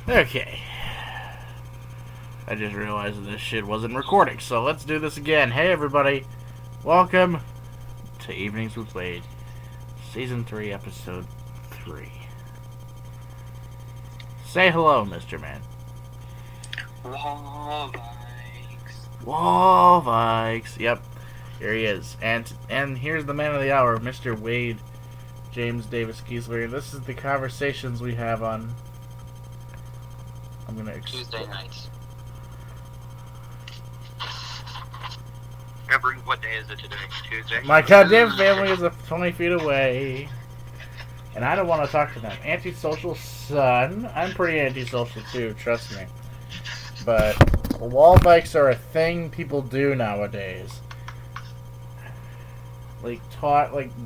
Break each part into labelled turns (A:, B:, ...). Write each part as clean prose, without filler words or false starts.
A: Okay. I just realized that this shit wasn't recording, so let's do this again. Hey everybody, welcome to Evenings with Wade, Season 3, Episode 3. Say hello, Mr. Man.
B: Wall
A: Vikes. Yep, here he is. And here's the man of the hour, Mr. Wade James Davis Kiesler. This is the conversations we have on...
B: Tuesday nights. What day is it today? Tuesday?
A: My goddamn family is 20 feet away. And I don't want to talk to them. Antisocial son. I'm pretty antisocial too, trust me. But wall bikes are a thing people do nowadays. Like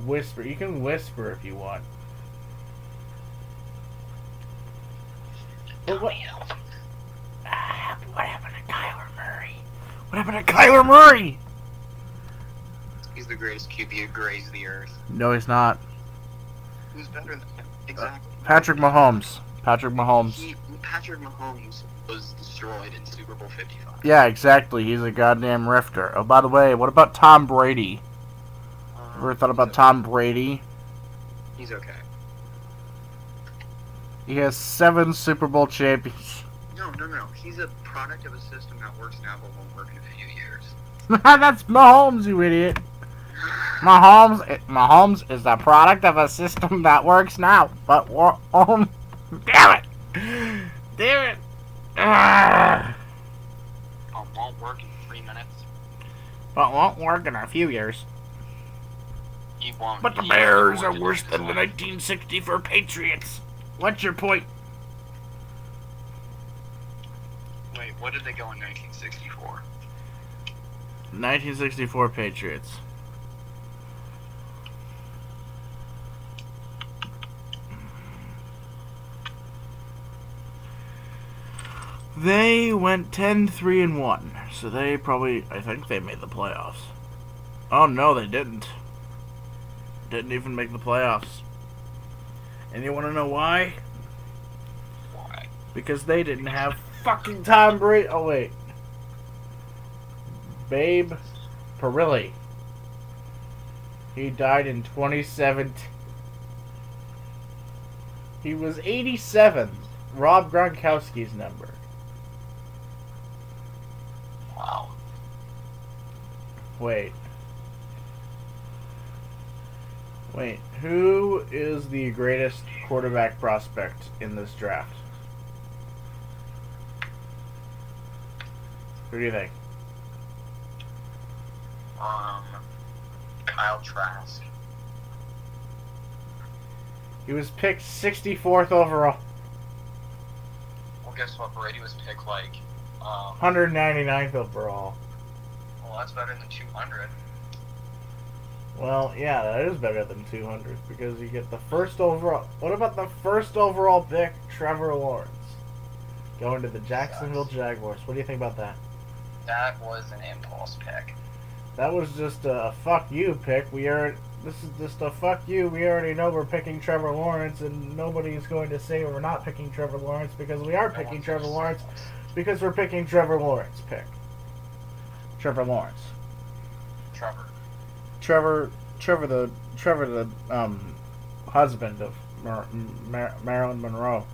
A: whisper. You can whisper if you want. But what happened to Kyler Murray? What happened to Kyler Murray?
B: He's the greatest QB to graze the earth.
A: No, he's not.
B: Who's better than him? Exactly.
A: Patrick Mahomes. Patrick Mahomes was destroyed in Super Bowl 55. Yeah, exactly. He's a goddamn rifter. Oh, by the way, what about Tom Brady? Ever thought about Tom Brady?
B: He's okay.
A: He has 7 Super Bowl champions.
B: No. He's a product of a system that works now but won't work in a few years.
A: That's Mahomes, you idiot. Mahomes is the product of a system that works now, but damn it! Damn it!
B: Won't work in 3 minutes.
A: But won't work in a few years.
B: He won't.
A: But the Bears are worse than the 1964 Patriots. What's your point?
B: Wait, what did they go in 1964?
A: 1964 Patriots. They went 10-3-1, so they probably, I think they made the playoffs. Oh no, they didn't. Didn't even make the playoffs. And you want to know why?
B: Why?
A: Because they didn't have fucking Tom Brady. Oh wait. Babe Parilli. He died in 2017. He was 87. Rob Gronkowski's number.
B: Wow.
A: Wait, who is the greatest quarterback prospect in this draft? Who do you think?
B: Kyle Trask.
A: He was picked 64th overall.
B: Well, guess what? Brady was picked
A: 199th overall.
B: Well, that's better than 200.
A: Well, yeah, that is better than 200 because you get the first overall. What about the first overall pick, Trevor Lawrence, going to the Jacksonville Jaguars? What do you think about that?
B: That was an impulse pick.
A: That was just a fuck you pick. This is just a fuck you. We already know we're picking Trevor Lawrence, and nobody's going to say we're not picking Trevor Lawrence because we are picking Trevor Lawrence because we're picking Trevor Lawrence. Trevor Lawrence. Trevor the husband of Marilyn Monroe.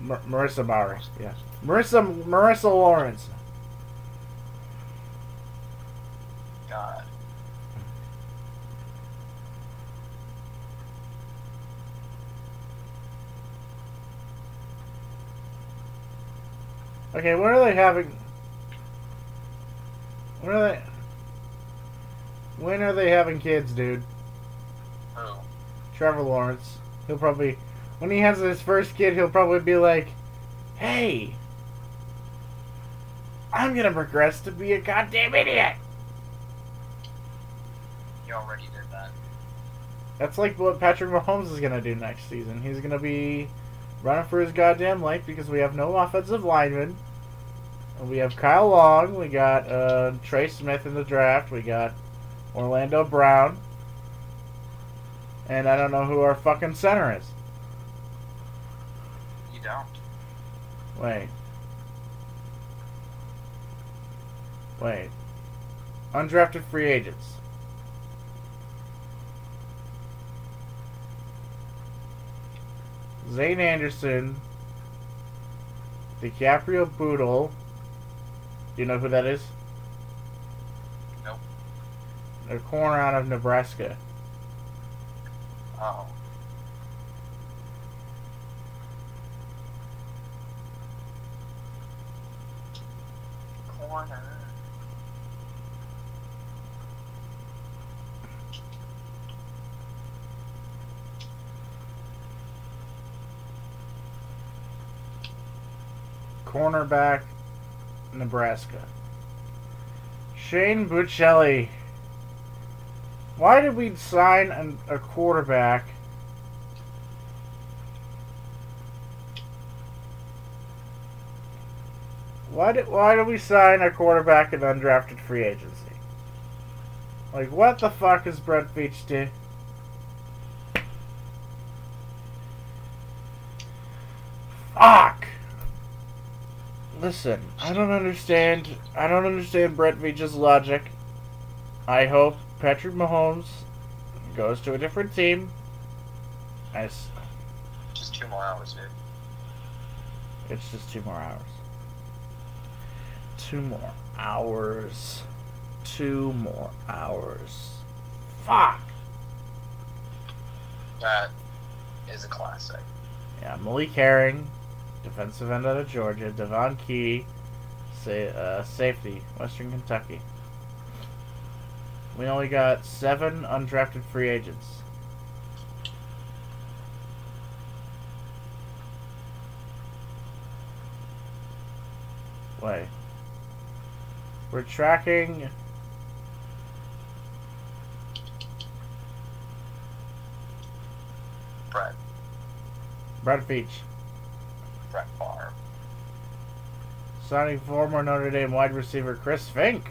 A: Marissa Mowry. Yes. Marissa Lawrence.
B: God.
A: Okay, when are they having... When are they having kids, dude?
B: Who?
A: Trevor Lawrence. He'll probably... When he has his first kid, he'll probably be like, hey, I'm gonna progress to be a goddamn idiot!
B: He already did that.
A: That's like what Patrick Mahomes is gonna do next season. He's gonna be running for his goddamn life because we have no offensive linemen. We have Kyle Long. We got Trey Smith in the draft. We got Orlando Brown. And I don't know who our fucking center is.
B: You You don't.
A: Wait. Undrafted free agents. Zane Anderson. DiCaprio Boodle. Do you know who that is?
B: Nope.
A: A corner out of Nebraska.
B: Oh. Corner.
A: Cornerback, Nebraska. Shane Buccelli. Why did we sign a quarterback? Why did we sign a quarterback in undrafted free agency? Like, what the fuck is Brett Veach do? Fuck! Listen, I don't understand Brett Veach's logic. I hope Patrick Mahomes goes to a different team.
B: Just 2 more hours, dude.
A: It's just 2 more hours. 2 more hours. 2 more hours. Fuck!
B: That is a classic.
A: Yeah, Malik Herring, defensive end out of Georgia. Devon Key, safety, Western Kentucky. We only got 7 undrafted free agents. Wait. We're tracking... Brett Veach.
B: Brett Favre.
A: Signing former Notre Dame wide receiver Chris Fink.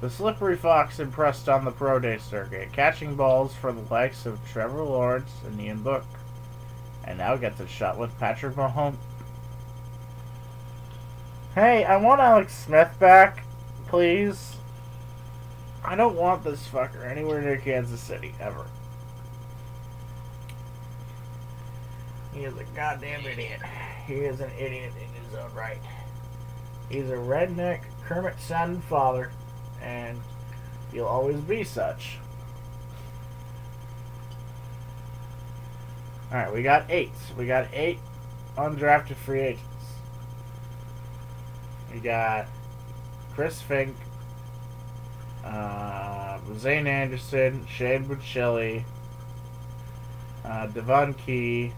A: The slippery fox impressed on the pro day circuit, catching balls for the likes of Trevor Lawrence and Ian Book. And now gets a shot with Patrick Mahomes. Hey, I want Alex Smith back, please. I don't want this fucker anywhere near Kansas City, ever. He is a goddamn idiot. He is an idiot in his own right. He's a redneck Kermit son father, and he'll always be such. Alright, we got 8. We got 8 undrafted free agents. We got Chris Fink, Zane Anderson, Shane Buccelli, Devon Key,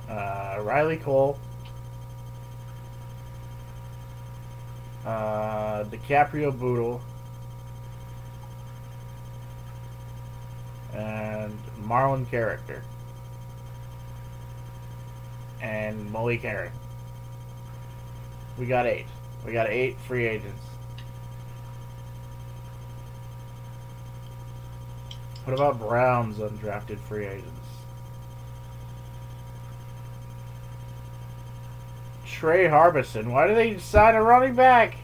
A: Riley Cole, DiCaprio Boodle, and Marlon Character, and Malik Herring. We got 8. We got 8 free agents. What about Browns undrafted free agents? Trey Harbison. Why do they sign a running back?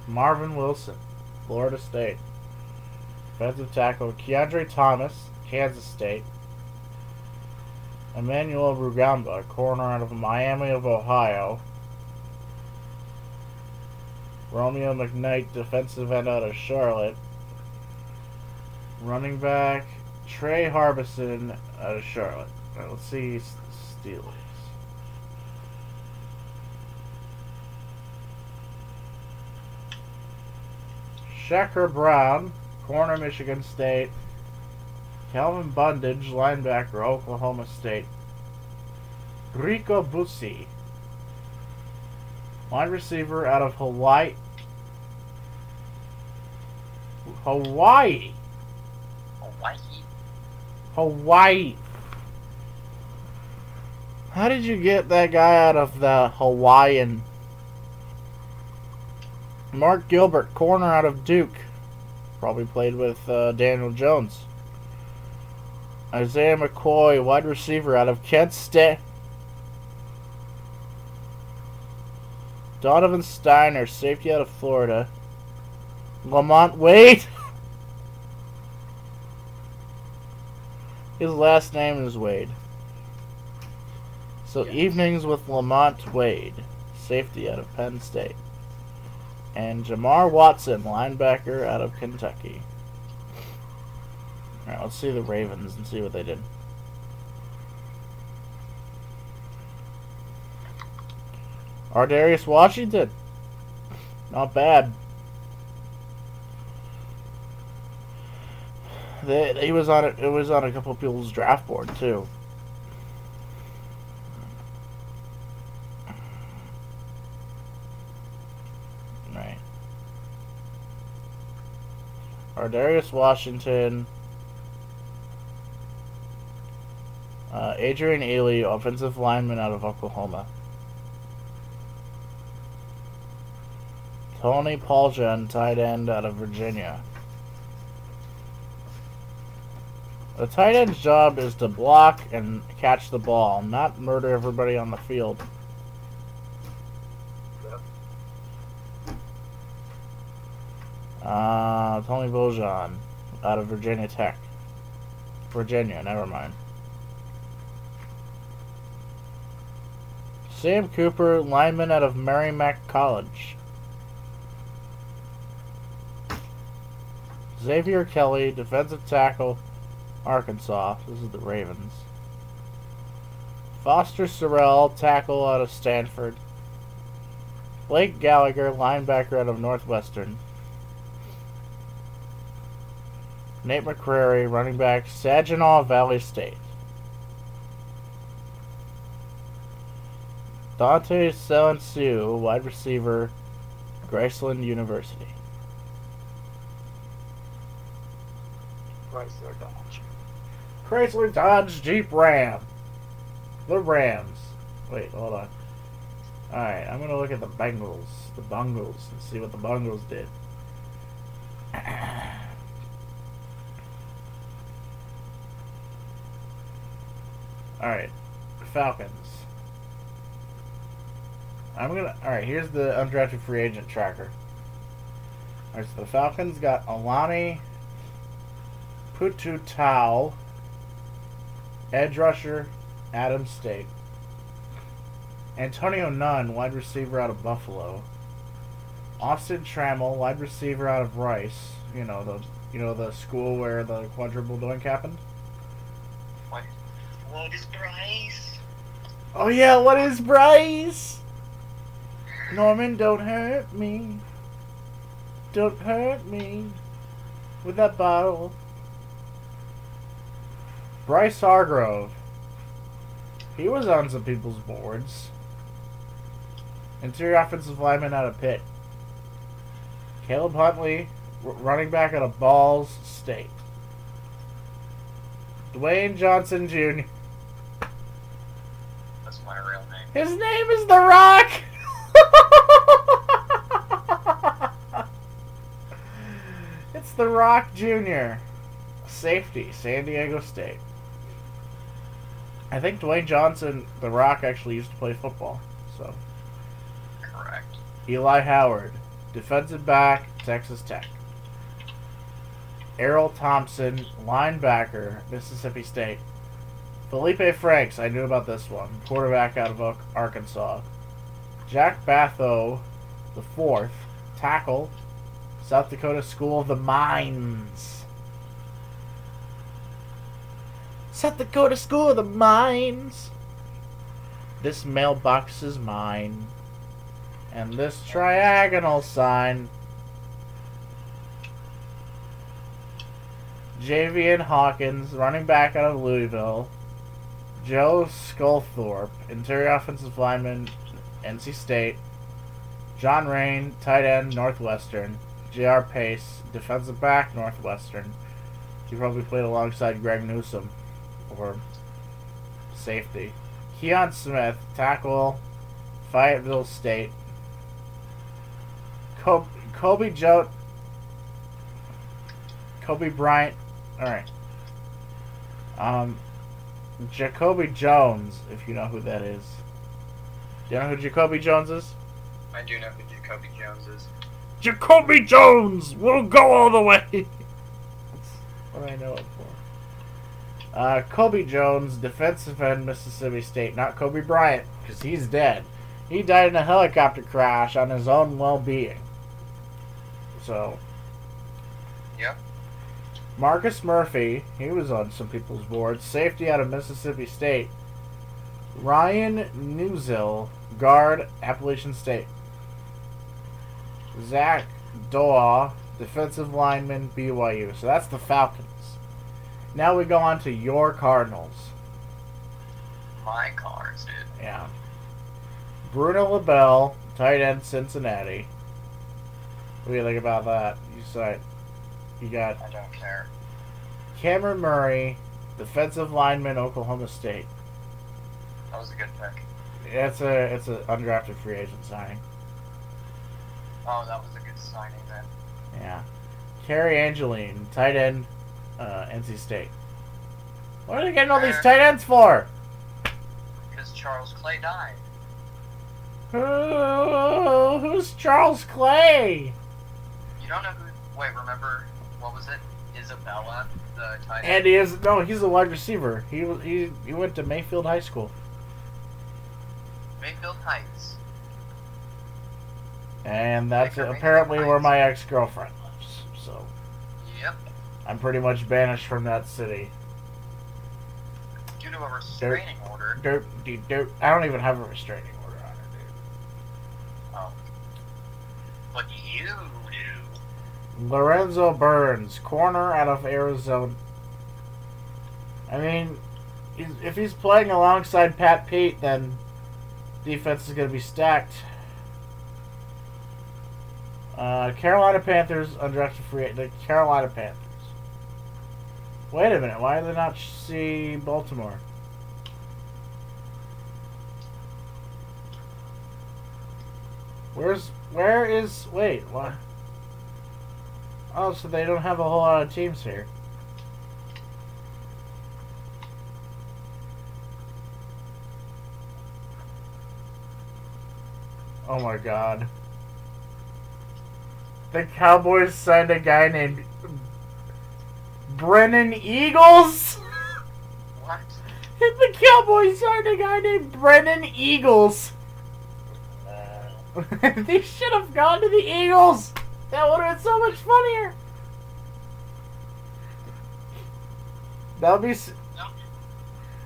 A: Marvin Wilson, Florida State. Defensive tackle Keandre Thomas, Kansas State. Emmanuel Rugamba, corner out of Miami of Ohio. Romeo McKnight, defensive end out of Charlotte. Running back Trey Harbison out of Charlotte. Right, let's see Steelers. Shakur Brown, corner Michigan State. Calvin Bundage, linebacker Oklahoma State. Rico Busi, wide receiver out of Hawaii. Hawaii. How did you get that guy out of the Hawaiian Mark Gilbert, corner out of Duke. Probably played with Daniel Jones. Isaiah McCoy, wide receiver out of Kent State. Donovan Steiner, safety out of Florida. Lamont Wade. His last name is Wade. So
B: Yes.
A: evenings with Lamont Wade, safety out of Penn State. And Jamar Watson, linebacker out of Kentucky. Alright, let's see the Ravens and see what they did. Ardarius Washington. Not bad. He was on it. It was on a couple of people's draft board too. Right. Ardarius Washington. Adrian Ailey, offensive lineman out of Oklahoma. Tony Paulgen, tight end out of Virginia. The tight end's job is to block and catch the ball, not murder everybody on the field. Tony Paulgen, out of Virginia Tech. Virginia, never mind. Sam Cooper, lineman out of Merrimack College. Xavier Kelly, defensive tackle, Arkansas. This is the Ravens. Foster Sorrell, tackle out of Stanford. Blake Gallagher, linebacker out of Northwestern. Nate McCrary, running back, Saginaw Valley State. Dante Salensu, wide receiver, Graceland University.
C: Chrysler Dodge.
A: Chrysler Dodge Jeep Ram. The Rams. Wait, hold on. Alright, I'm going to look at the Bengals. The Bungles. And see what the Bungles did. Alright. Falcons. Alright, here's the undrafted free agent tracker. Alright, so the Falcons got Alani Pututau, edge rusher, Adams State. Antonio Nunn, wide receiver out of Buffalo. Austin Trammell, wide receiver out of Rice. You know the school where the quadruple doink happened.
C: What is Bryce?
A: Oh yeah, what is Bryce? Norman, don't hurt me. Don't hurt me with that bottle. Bryce Hargrove. He was on some people's boards. Interior offensive lineman out of Pitt. Caleb Huntley, running back out of Balls State. Dwayne Johnson Jr.
B: That's my real name.
A: His name is The Rock! It's The Rock Jr. Safety, San Diego State. I think Dwayne Johnson, The Rock, actually used to play football. So,
B: Correct.
A: Eli Howard, defensive back, Texas Tech. Errol Thompson, linebacker, Mississippi State. Felipe Franks, I knew about this one, quarterback out of Arkansas. Jack Batho, the fourth, tackle, South Dakota School of the Mines. South Dakota School of the Mines. This mailbox is mine. And this triagonal sign. Javian Hawkins, running back out of Louisville. Joe Sculthorpe, interior offensive lineman, NC State. John Rain, tight end, Northwestern. J.R. Pace, defensive back, Northwestern. He probably played alongside Greg Newsome, or safety. Keon Smith, tackle, Fayetteville State. Kobe Bryant. All right. Jacoby Jones, if you know who that is. Do you know who Jacoby Jones is?
B: I do know who Jacoby Jones is.
A: Jacoby Jones will go all the way. That's what I know it for. Kobe Jones, defensive end, Mississippi State. Not Kobe Bryant, because he's dead. He died in a helicopter crash on his own well-being. So.
B: Yep.
A: Marcus Murphy, he was on some people's boards. Safety out of Mississippi State. Ryan Newsill, guard, Appalachian State. Zach Doa, defensive lineman, BYU. So that's the Falcons. Now we go on to your Cardinals.
B: My Cards, dude.
A: Yeah. Bruno LaBelle, tight end, Cincinnati. What do you think about that? You got
B: I don't care.
A: Cameron Murray, defensive lineman, Oklahoma State.
B: That was a good pick.
A: It's a undrafted free agent signing.
B: Oh, that was a good signing then.
A: Yeah. Kerry Angeline, tight end, NC State. What are they getting all these tight ends for?
B: Because Charles Clay died.
A: Who's Charles Clay?
B: You don't know who... Wait, remember... What was it? Isabella, the tight
A: And
B: end?
A: he's a wide receiver. He went to Mayfield High School.
B: Mayfield Heights.
A: And that's
B: Baker
A: apparently
B: Mayfield
A: where
B: Heights.
A: my ex-girlfriend lives. So
B: Yep.
A: I'm pretty much banished from that city.
B: Due to a restraining order.
A: Dirt. I don't even have a restraining order on her,
B: Oh. But you do.
A: dude. Lorenzo Burns, corner out of Arizona. I mean, if he's playing alongside Pat Pete, then defense is going to be stacked. Carolina Panthers, undrafted free agent. The Carolina Panthers. Wait a minute, why did they not see Baltimore? Wait, what? Oh, so they don't have a whole lot of teams here. Oh my god. The Cowboys signed a guy named Brennan Eagles?
B: What?
A: The Cowboys signed a guy named Brennan Eagles. They should have gone to the Eagles. That would have been so much funnier. That would be...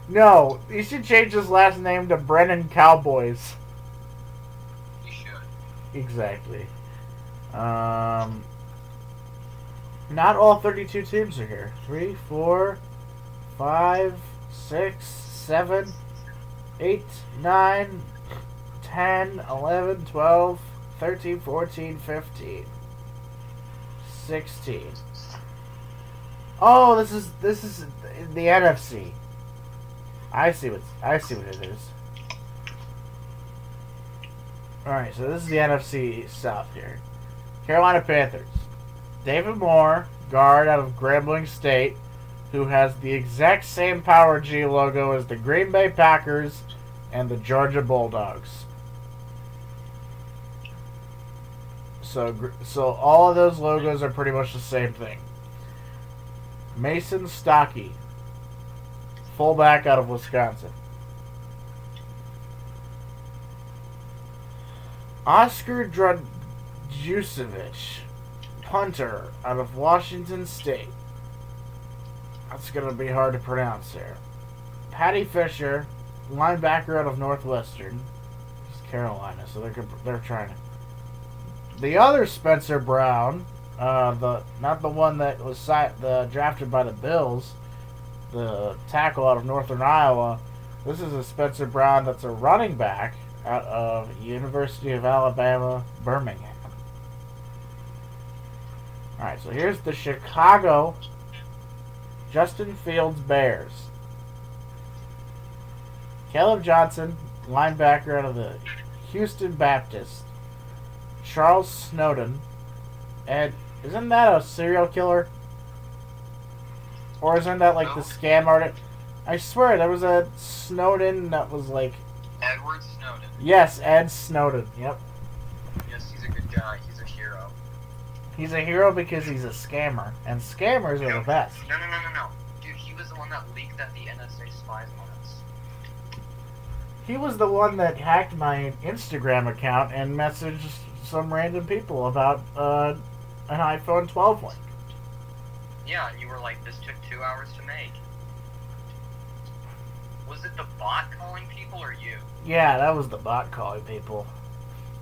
A: No, he should change his last name to Brennan Cowboys.
B: You should.
A: Exactly. Not all 32 teams are here. 3, 4, 5, 6, 7, 8, 9, 10, 11, 12, 13, 14, 15, 16. Oh, this is the NFC. I see what it is. Alright, so this is the NFC South here. Carolina Panthers. David Moore, guard out of Grambling State, who has the exact same Power G logo as the Green Bay Packers and the Georgia Bulldogs. So all of those logos are pretty much the same thing. Mason Stockey, fullback out of Wisconsin. Oscar Drudjusevich, punter out of Washington State. That's going to be hard to pronounce there. Patty Fisher, linebacker out of Northwestern. It's Carolina, so they're trying to. The other Spencer Brown, not the one that was drafted by the Bills, the tackle out of Northern Iowa. This is a Spencer Brown that's a running back out of University of Alabama, Birmingham. Alright, so here's the Chicago Justin Fields Bears. Caleb Johnson, linebacker out of the Houston Baptist. Charles Snowden, Ed, isn't that a serial killer? Or isn't that like the scam artist? I swear, there was a Snowden that was like...
B: Edward Snowden.
A: Yes, Ed Snowden, yep.
B: Yes, he's a good guy. He's a hero.
A: He's a hero because he's a scammer. And scammers are the best.
B: No. Dude, he was the one that leaked that the NSA spies on us.
A: He was the one that hacked my Instagram account and messaged some random people about an iPhone 12 link.
B: Yeah, and you were like, this took 2 hours to make. Was it the bot calling people or you?
A: Yeah, that was the bot calling people.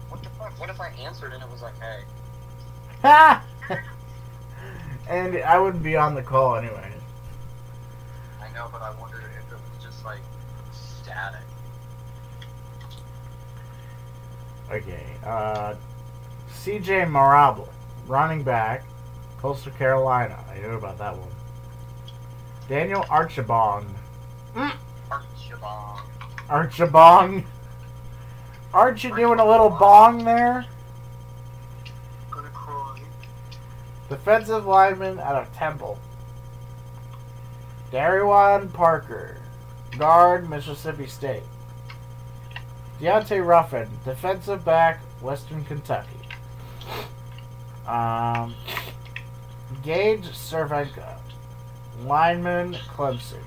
B: What the fuck? What if I answered and it was like, hey?
A: Ha! And I wouldn't be on the call anyway.
B: I know, but I wondered if it was just like static.
A: Okay, CJ Marable, running back, Coastal Carolina. I knew about that one. Daniel Archibong.
B: Archibong.
A: Archibong. Aren't you doing a little bong there?
B: Gonna cry.
A: Defensive lineman out of Temple. Dariwan Parker, guard, Mississippi State. Deontay Ruffin, defensive back, Western Kentucky. Gage Cervenka, lineman, Clemson.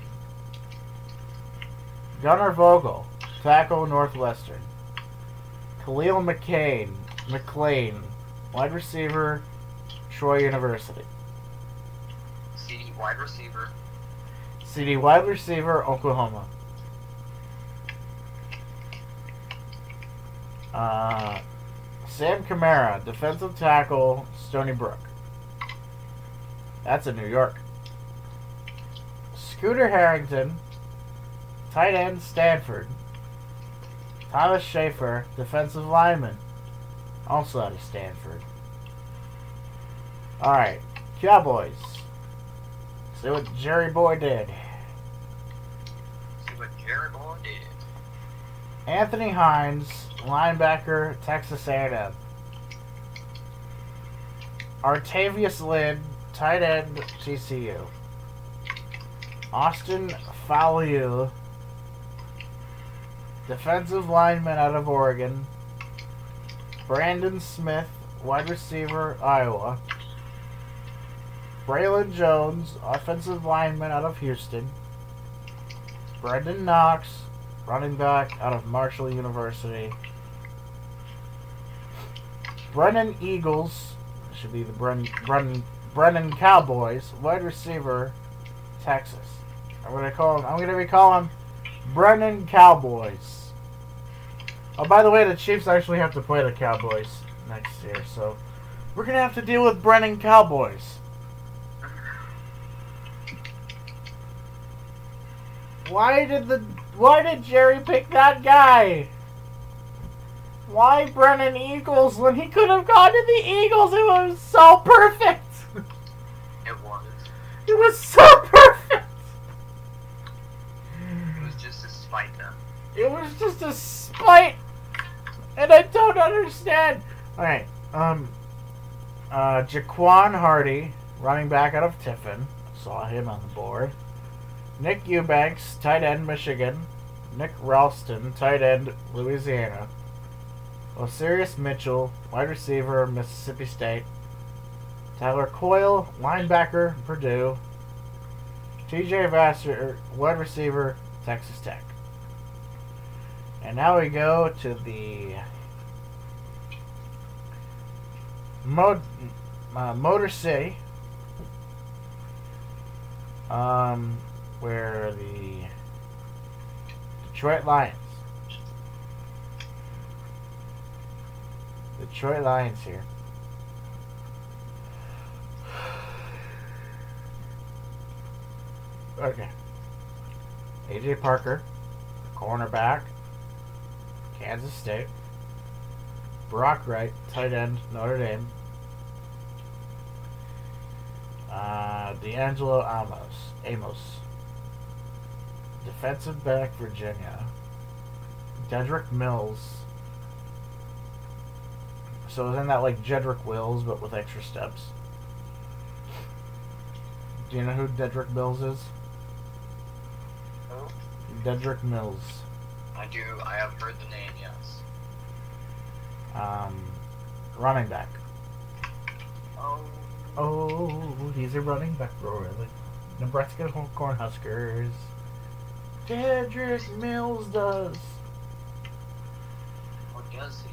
A: Gunnar Vogel, tackle, Northwestern. Khalil McLean, wide receiver, Troy University.
B: CD wide receiver.
A: CD wide receiver, Oklahoma. Sam Kamara, defensive tackle, Stony Brook. That's in New York. Scooter Harrington, tight end, Stanford. Thomas Schaefer, defensive lineman, also out of Stanford. Alright, Cowboys. See what Jerry Boy did.
B: See what Jerry Boy did.
A: Anthony Hines, linebacker, Texas A&M. Artavius Lynn, tight end, TCU. Austin Faliu, defensive lineman out of Oregon. Brandon Smith, wide receiver, Iowa. Braylon Jones, offensive lineman out of Houston. Brendan Knox, running back out of Marshall University. Brennan Eagles, should be the Brennan Cowboys, wide receiver, Texas. I'm gonna be calling Brennan Cowboys. Oh, by the way, the Chiefs actually have to play the Cowboys next year, so we're gonna have to deal with Brennan Cowboys. Why did Jerry pick that guy? Why Brennan Eagles when he could have gone to the Eagles? It was so perfect.
B: It was.
A: It was so perfect.
B: It was just to spite them.
A: It was just a spite, and I don't understand. All right, Jaquan Hardy, running back out of Tiffin, saw him on the board. Nick Eubanks, tight end, Michigan. Nick Ralston, tight end, Louisiana. Osiris Mitchell, wide receiver, Mississippi State. Tyler Coyle, linebacker, Purdue. TJ Vassar, wide receiver, Texas Tech. And now we go to the Motor City, where the Detroit Lions here. Okay. AJ Parker, cornerback, Kansas State. Brock Wright, tight end, Notre Dame. D'Angelo Amos, defensive back, Virginia. Dedrick Mills, So isn't that like Jedrick Wills, but with extra steps? Do you know who Dedrick Mills is?
D: Who?
A: Dedrick Mills.
D: I do. I have heard the name. Yes.
A: Running back.
D: Oh.
A: Oh, he's a running back for the Nebraska Cornhuskers. Dedrick Mills does.
D: Or does he?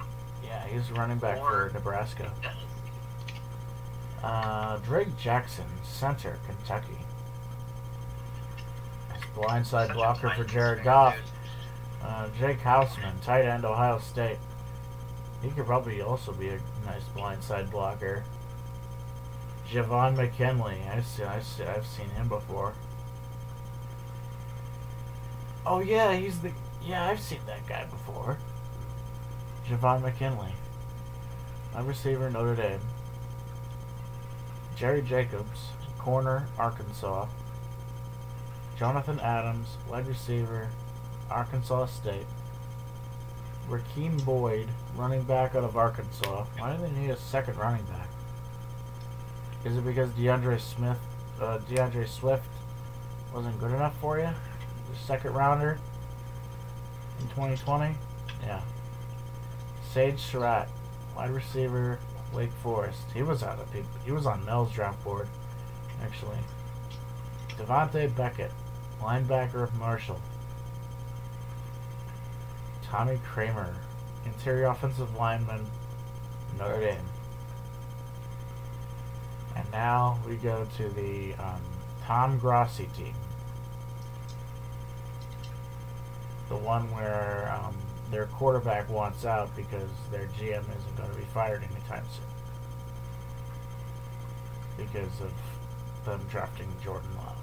A: Yeah, he's running back
D: Or-
A: for Nebraska.
D: Does he?
A: Drake Jackson, center, Kentucky. Nice blindside
D: Such a
A: blocker for
D: Titans
A: Jared
D: fan,
A: Goff.
D: dude.
A: Jake Houseman, tight end, Ohio State. He could probably also be a nice blindside blocker. Javon McKinley, I've seen him before. Oh yeah, I've seen that guy before. Javon McKinley, wide receiver, Notre Dame. Jerry Jacobs, corner, Arkansas. Jonathan Adams, wide receiver, Arkansas State. Rakeem Boyd, running back out of Arkansas. Why do they need a second running back? Is it because DeAndre Swift wasn't good enough for you? The second rounder in 2020? Yeah. Sage Surratt, wide receiver, Wake Forest. He was on Mel's draft board, actually. Devontae Beckett, linebacker of Marshall. Tommy Kramer, interior offensive lineman, Notre Dame. And now we go to the Tom Grossi team. The one where their quarterback wants out because their GM isn't going to be fired anytime soon. Because of them drafting Jordan Love.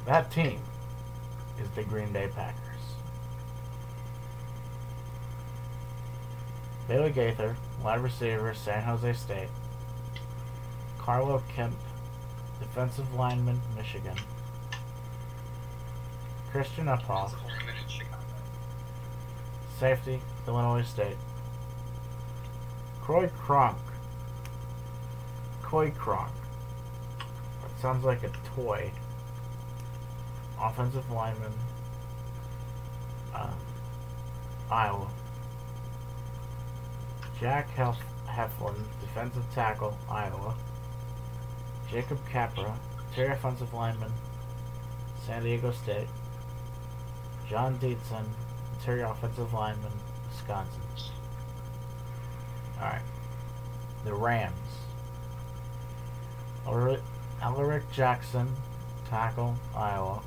A: That team is the Green Bay Packers. Bailey Gaither, wide receiver, San Jose State. Carlo Kemp, defensive lineman, Michigan. Christian Uphoff,
D: Defensive lineman in Chicago.
A: safety, Illinois State. Coy Cronk. That sounds like a toy. Offensive lineman, Iowa. Jack Heflin, defensive tackle, Iowa. Jacob Capra, interior offensive lineman, San Diego State. John Dietzen, interior offensive lineman, Wisconsin. Alright. The Rams. Alaric Jackson, tackle, Iowa.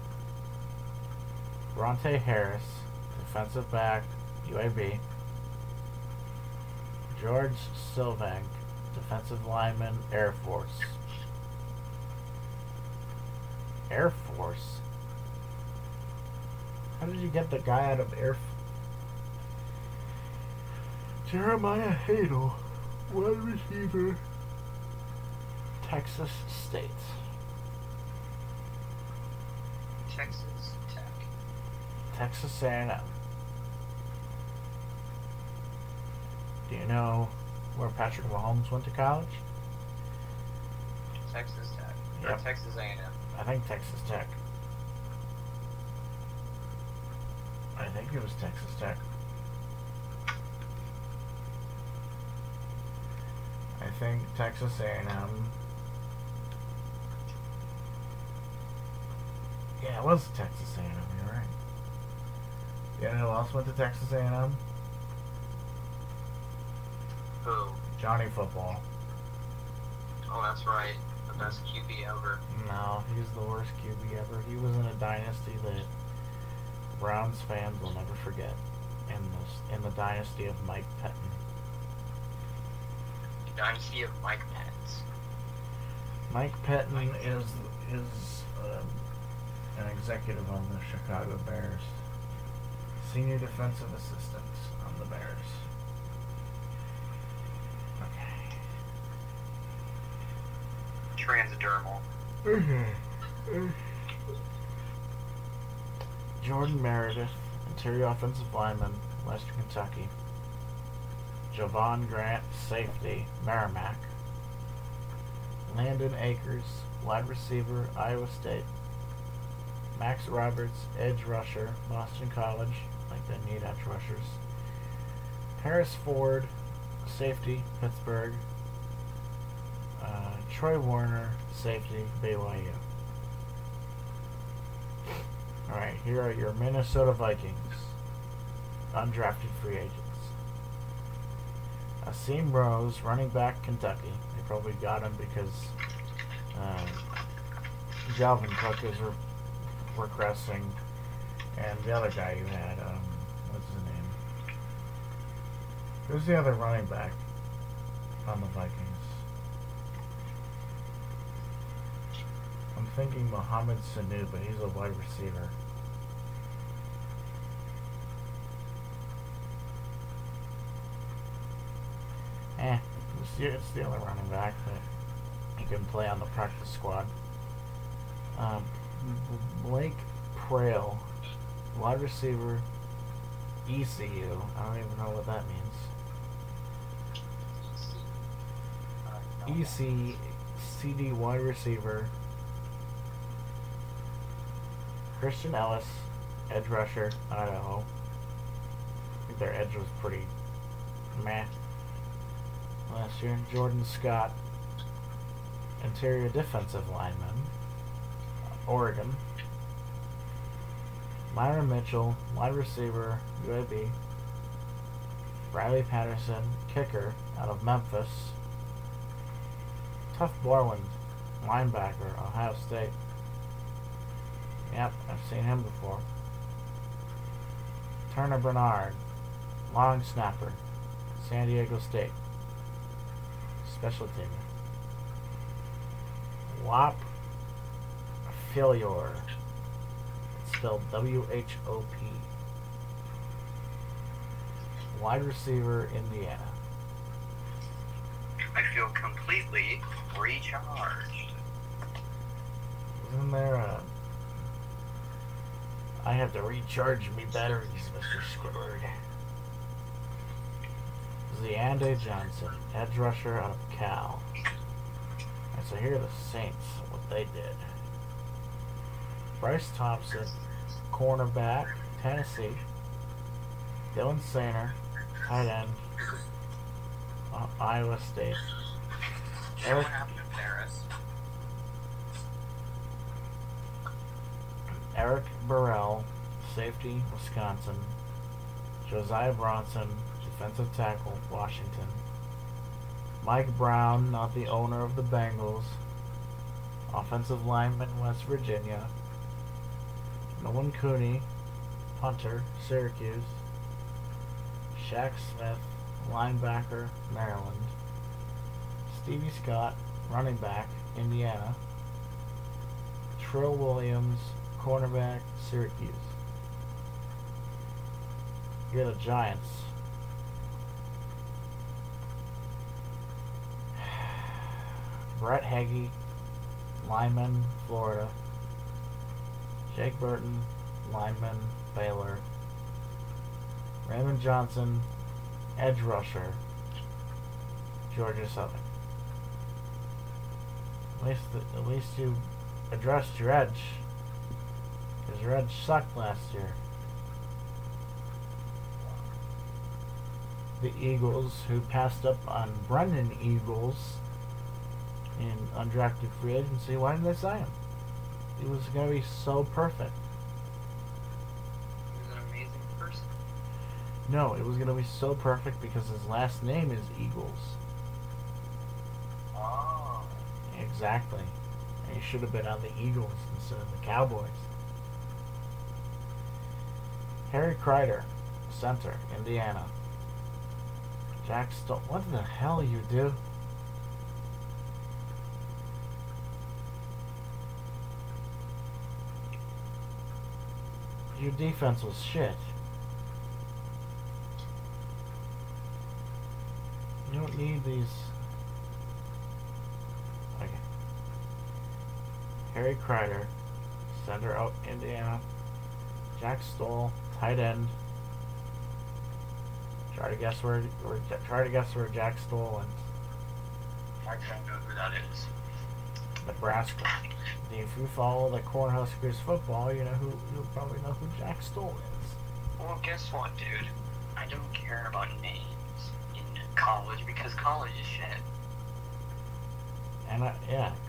A: Bronte Harris, defensive back, UAB. George Sylvank, defensive lineman, Air Force. Air Force? How did you get the guy out of Air Force? Jeremiah Hadel, wide receiver, Texas State.
D: Texas Tech.
A: Texas A&M. Do you know where Patrick Mahomes went to college?
D: Texas Tech.
A: Yep.
D: Or Texas A&M.
A: I think Texas Tech. I think it was Texas Tech. I think Texas A&M. Yeah, it was Texas A&M. You're right. You know who else went to Texas A&M?
D: Who?
A: Johnny Football.
D: Oh, that's right. The best QB ever.
A: No, he's the worst QB ever. He was in a dynasty that Browns fans will never forget. In the dynasty of Mike Pettin.
D: Dynasty of Mike Pence.
A: Mike Pettin is an executive on the Chicago Bears. Senior defensive assistant on the Bears. Okay.
D: Transdermal.
A: Jordan Meredith, interior offensive lineman, Western Kentucky. Javon Grant, safety, Merrimack. Landon Akers, wide receiver, Iowa State. Max Roberts, edge rusher, Boston College. Like they need edge rushers. Harris Ford, safety, Pittsburgh. Troy Warner, safety, BYU. Alright, here are your Minnesota Vikings. Undrafted free agents. Asim Rose, running back, Kentucky. They probably got him because Jalvin Cook is regressing, and the other guy you had, what's his name? Who's the other running back on the Vikings? I'm thinking Mohamed Sanu, but he's a wide receiver. It's the other running back that you can play on the practice squad. Blake Prail, wide receiver, ECU. I don't even know what that means. ECD wide receiver. Christian Ellis, edge rusher, Idaho. I think their edge was pretty meh last year. Jordan Scott, interior defensive lineman, Oregon. Myron Mitchell, wide receiver, UAB. Riley Patterson, kicker, out of Memphis. Tuff Borland, linebacker, Ohio State. Yep, I've seen him before. Turner Bernard, long snapper, San Diego State. Special teamer. Whop Philyor. It's spelled W-H-O-P. Wide receiver, Indiana.
D: I feel completely recharged.
A: Isn't there a... I have to recharge me batteries, Mr. Squidward. Zeande Johnson, edge rusher out of Cal. And so here are the Saints, what they did. Bryce Thompson, cornerback, Tennessee. Dylan Sainer, tight end, Iowa State.
D: What happened to Paris?
A: Eric Burrell, safety, Wisconsin. Josiah Bronson, defensive tackle, Washington. Mike Brown, not the owner of the Bengals. Offensive lineman, West Virginia. Nolan Cooney, punter, Syracuse. Shaq Smith, linebacker, Maryland. Stevie Scott, running back, Indiana. Trill Williams, cornerback, Syracuse. You're the Giants. Brett Hagee, lineman, Florida. Jake Burton, lineman, Baylor. Raymond Johnson, edge rusher, Georgia Southern. At least you addressed your edge, because your edge sucked last year. The Eagles, who passed up on Brendan Eagles in undrafted free agency, why didn't they sign him? He was going to be so perfect.
D: He was an amazing person.
A: No, it was going to be so perfect because his last name is Eagles.
D: Oh.
A: Exactly. And he should have been on the Eagles instead of the Cowboys. Harry Kreider, center, Indiana. Jack Stoll. What the hell you do? Your defense was shit. You don't need these. Okay. Harry Kreider, center out Indiana. Jack Stoll, tight end. Try to guess where Jack Stoll went.
D: I don't know who that is.
A: Nebraska. If you follow the Cornhuskers football, you'll probably know who Jack Stoll is.
D: Well, guess what, dude? I don't care about names in college because college is shit.
A: And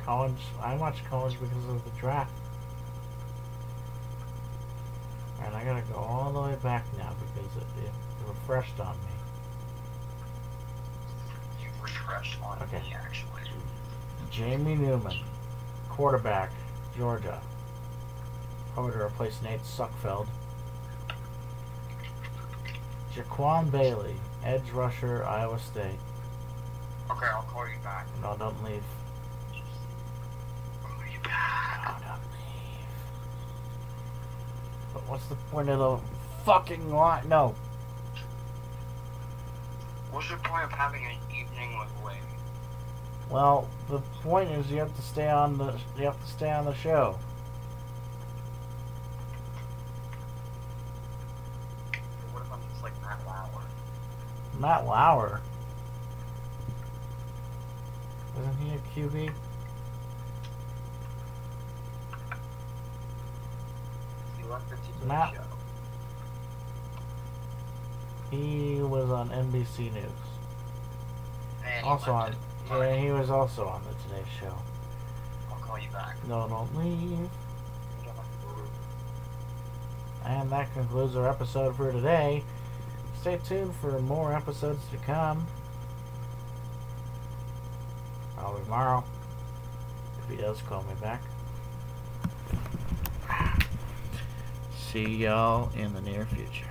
A: college. I watch college because of the draft. And I gotta go all the way back now because it refreshed on me.
D: You refreshed on
A: Okay.
D: me, actually.
A: Jamie Newman, quarterback, Georgia. Probably to replace Nate Suckfeld. Jaquan Bailey, edge rusher, Iowa State.
D: Okay, I'll call you back.
A: No, don't leave.
D: Call you back.
A: No, don't leave. But what's the point of the fucking line? No.
D: What's the point of having an evening with Wade?
A: Well, the point is you have to stay on the show.
D: What if I'm just like Matt Lauer?
A: Matt Lauer. Isn't he a QB?
D: He left the TV
A: Matt-
D: show.
A: He was on NBC News.
D: And
A: Also
D: left
A: on.
D: it.
A: Yeah, he was also on the Today Show.
D: I'll call you back.
A: No, don't leave. And that concludes our episode for today. Stay tuned for more episodes to come. Probably tomorrow. If he does call me back. See y'all in the near future.